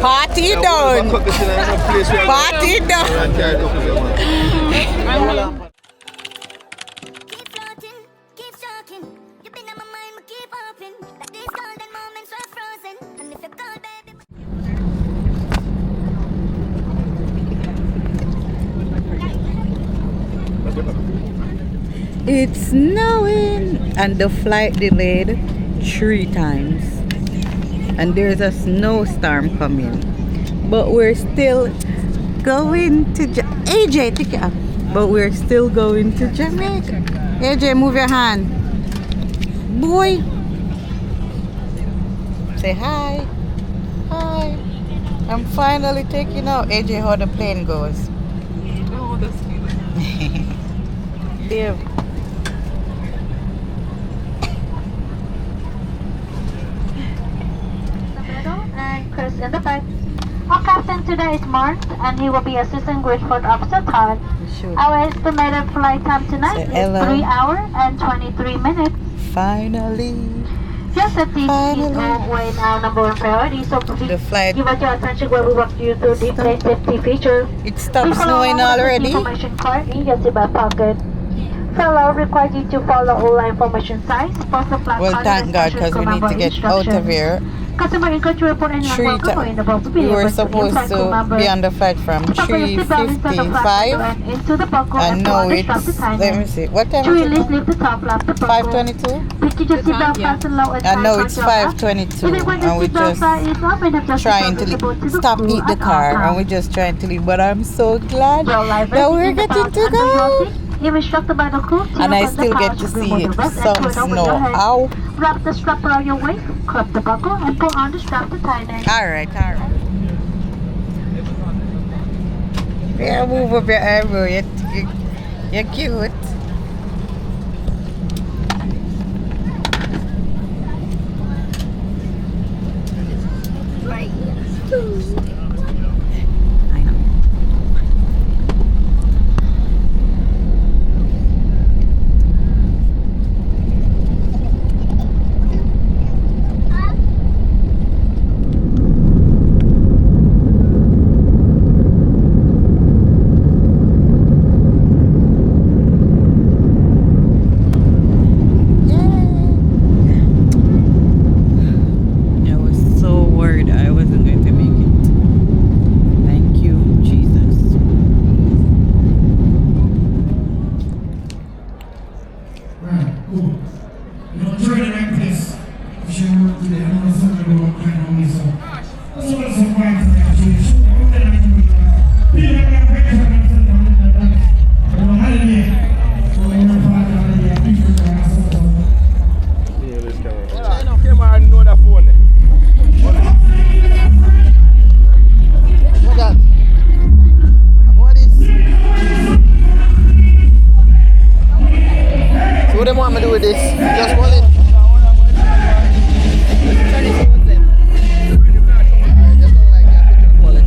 Party done. Party done. Keep floating, keep stalking. You've been in my mind, but keep hoping that these golden moments were frozen. And if you're cold, baby. It's snowing and the flight delayed 3 times. And there's a snowstorm coming. But we're still going to AJ, take it up. But we're still going to Jamaica. AJ, move your hand. Boy. Say hi. Hi. I'm finally taking out AJ how the plane goes. Oh, that's cute. Dave. And Chris in the back. Our captain today is Mark, and he will be assisting Grateford Officer Todd. Sure. Our estimated flight time tonight Say is hello. 3 hours and 23 minutes. Finally. Your safety is Finally. always our number one priority, so The please flight. give us your attention when we walk you through the plane safety features. It stopped Please follow snowing all the already. information card in your seatbelt pocket. Fellow requires you to follow all the information signs. Well, thank God, because we need to get out of here. Customer in country report and 3 times. We were supposed to be on the flight from 3:55, and now it's, let me see, what time is it? 5:22, and now it's 5:22, and we're just trying to stop eat the car, and we're just trying to leave. But I'm so glad that we're getting to go. And I still get to see some snow. Ow. Wrap the strap around your waist, clip the buckle, and pull on the strap to tighten. Alright. Yeah, move up your eyebrow. You're cute. What do you want me to do with this? Just hold it. Just don't like that picture quality.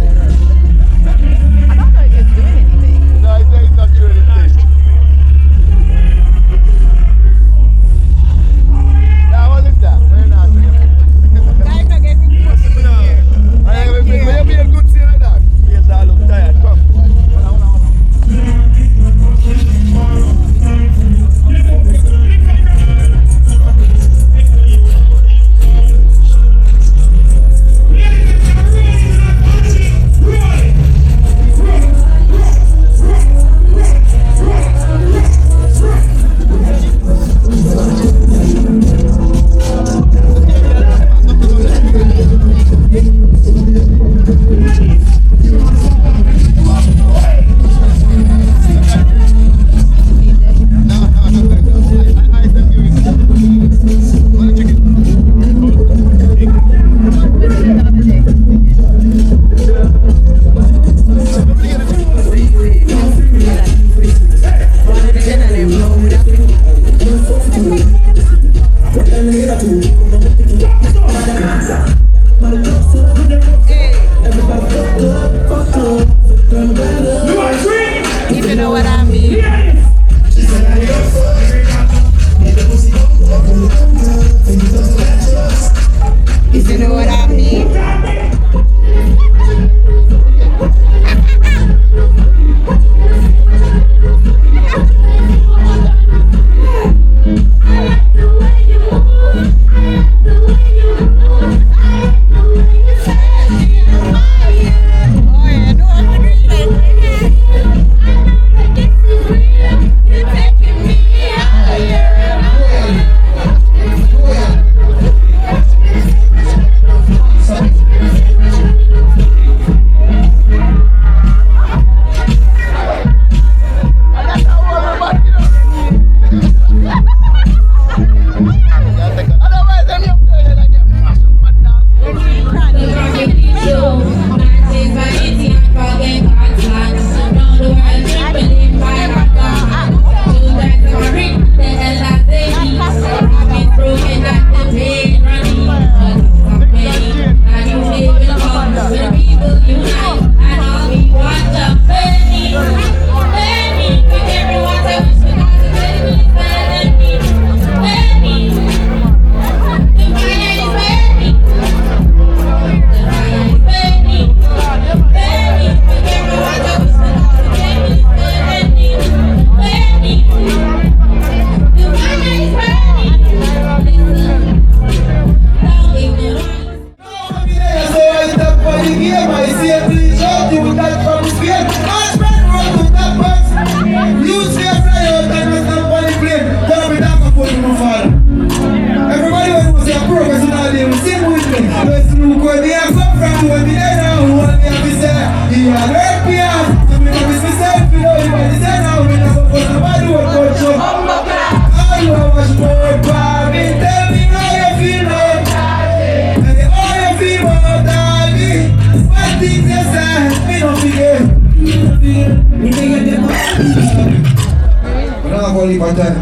the game, I see a bleach out, you would that from the sphere. I spread around to that box. You see a fly out and a stamp on the plane. Gonna be dark for you, my father. Everybody was a progress in all day, we sing with me. Let's look where they have come from, where they are now. What they have to say, he had hurt me out. I mean, I miss myself, you know, everybody say now. We never supposed to body what coach up. All you have was more power. Tell me how you feel now. Hey, how you feel about darling? What things you say, me don't forget. We think of them. But now I'm going to leave my time.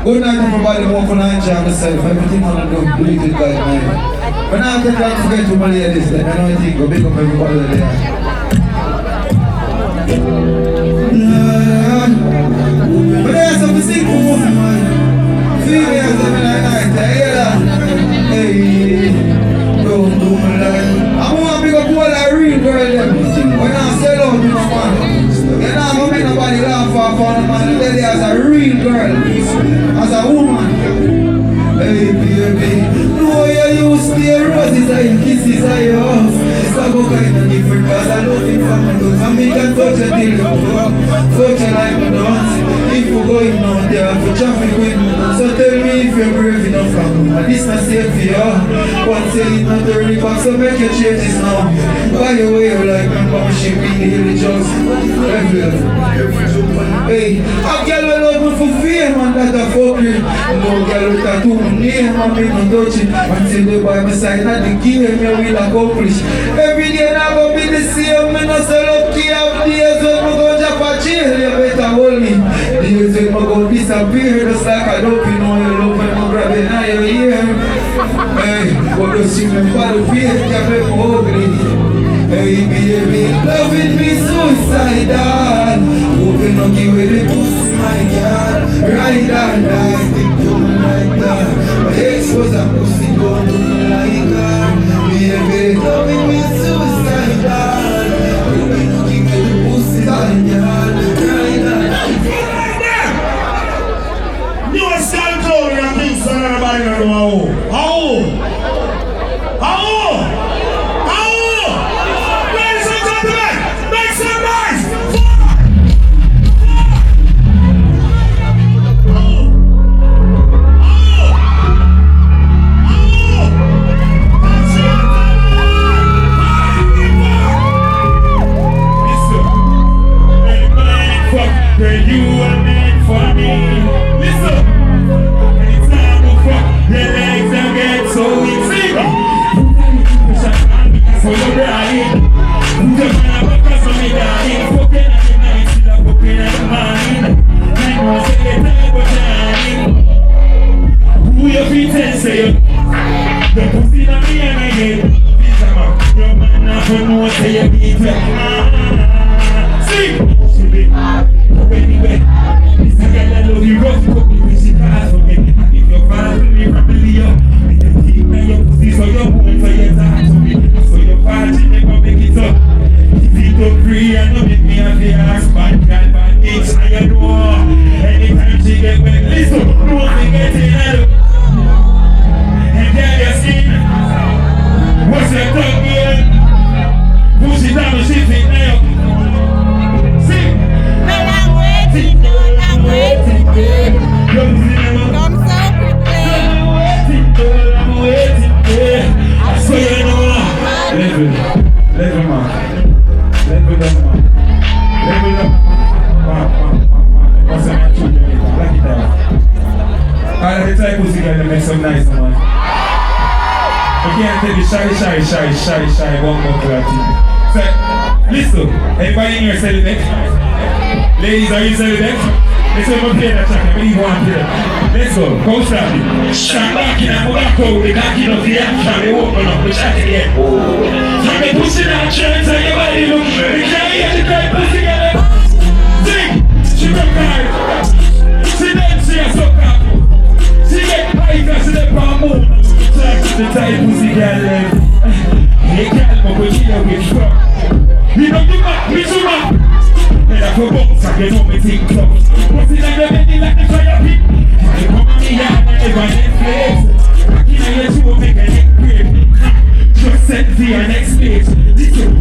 Good night everybody, more for night jam myself. Everything I'm going to do, delete it by night. But now I can't forget to my ladies, then I know I think go big up everybody there. But there's something simple for me, man. Females every night, I hear that. Hey, don't do my life. I'm going to pick up all that real girl them. When I sell out to my man. You're not going to make nobody laugh off on a man. You tell you as a real girl, as a woman. Hey baby, no you use the roses and kisses and your hugs. It's not go kind of different cause I love you from my looks. And me can touch you till you go. Touch you like a dance. If you're going out there for traffic with me, so tell me if you're brave enough for me. And this not safe for you. One say it's not turning back, so make your changes now. By the way, you like my mom, she be the jokes. Hey, a girl will love me for fame and that a fuck you. No girl with a two name and me no touch it. Until they by my side and the game you will accomplish. Every day now go be the same. Me no so lucky of days when me go jump a jail. You better hold me. Days when me go disappear. Just like I don't know you love when me grab it now your ear. Hey, but just see me for the face can make me ugly. Hey baby, loving me suicidal. Hoping not give away the pussy, my God. Ride and die, stick to me like that. My ex was a pussy, don't do me like that. Baby, loving me suicidal. Hoping not give away the pussy, my God. Ride and die. You are still going and Kingston and everybody know how? Shy, one more club. So, listen, everybody in here celebrate. Ladies, are you celebrate? Let's go play that track. I believe one play. Let's go. Go stop it. Stand back in and go back out. They can't get up the action. They open up the track again. From the pussy that turns and your body look. They can't hear the guy pussy together. Sing. She broke hard. She dance, she has so cock. She get high because she let her move. The tight pussy girl. Hey, girl, but we hear we fuck. We don't do that, we do that. And I go bounce and you know me think tough. What's it like the belly like the fire pit? You come on me yard and never get flames. Back in your shoe, make a neck break. Just send to your next page. This is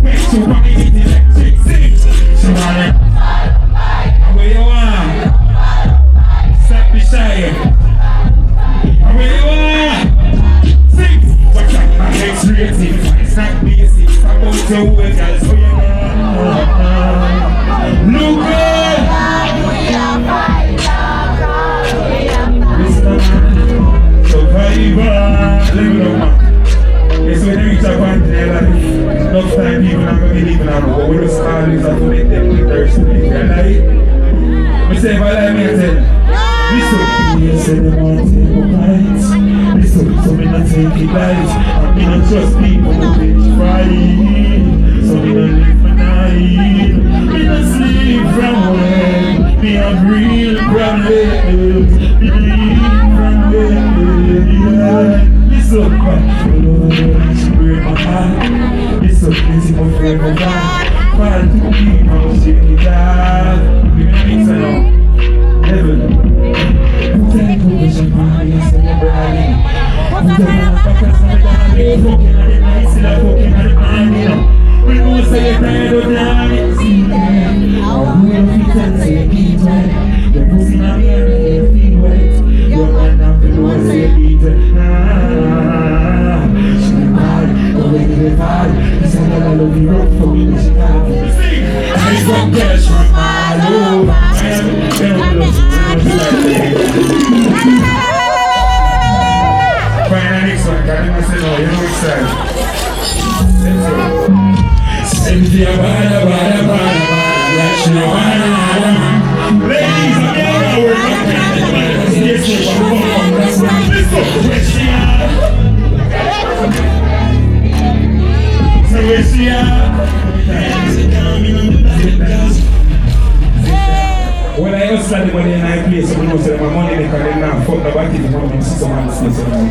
about your way, girl, so you look good. Survivor, level up, man. It's when they reach a point in their life, enough time people not going to believe in them, but we just always have to make them be thirsty in their life. I say, if I lie, me I tell you. Listen, you say they want to take my lights. Listen, so me not take it light. And me not trust people who bitch fight. So me not live for night. Me not sleep from when. Me have real problems. Me live from when. Listen, she break my heart. Listen, this is my favorite part. Fall to people, shake it out. We gonna mix it up. Level. Take position, party, and celebrate. Put them on the back and celebrate. Fucking at the night, still a fucking at the party. We know say you're tired of damn it. See them. I'm real fit and say beat right. Your pussy not me and me feel wet. Your man have to know say beat it. She be bad, the way they bad. This is how I love you rough for me, she can't. I got girls from all over. I am find the next one, can you say no, you know which side? Empty a bada, like she no bada. Ladies, I'm gonna work on it. Yes, let's go, where she at? So where she at? When I was standing money in my place, I know my money they can now fuck the back if you want to see someone say something.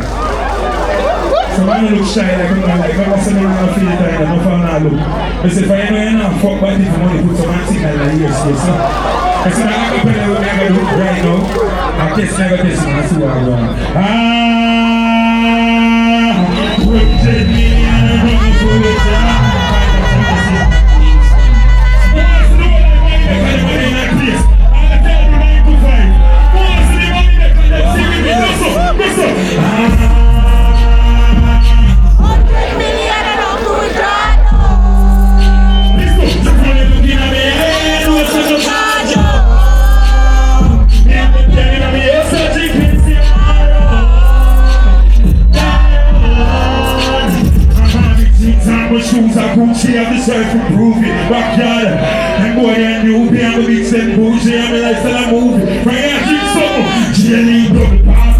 So man look shy like I'm like I'm not saying I'm not feeling it and I'm not look. But if I know you now fuck back if you want to put some signal in your ears, yes. I said I'm not gonna never look right now. I guess never guess my see what I want. Protect me and I'm gonna pull it down. Gucci, I'm the self to prove it. Backyard, and boy, and you be on the big set bougie, I'm the lifestyle I'm moving. Right now, keep something. Jelly, double pass.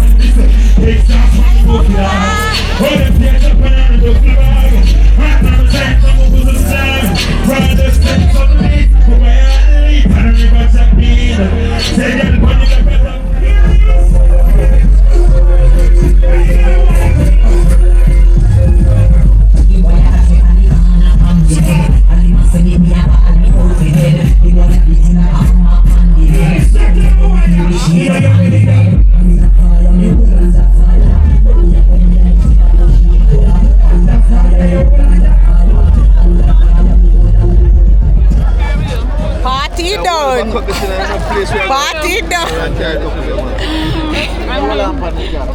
Take some from the book, yeah. All the piers up and the book, the bag. Right now, the time from the book, the slam. Rather step on me, for my alley. And the river jack me. Take that money, the better. Party done. Party done.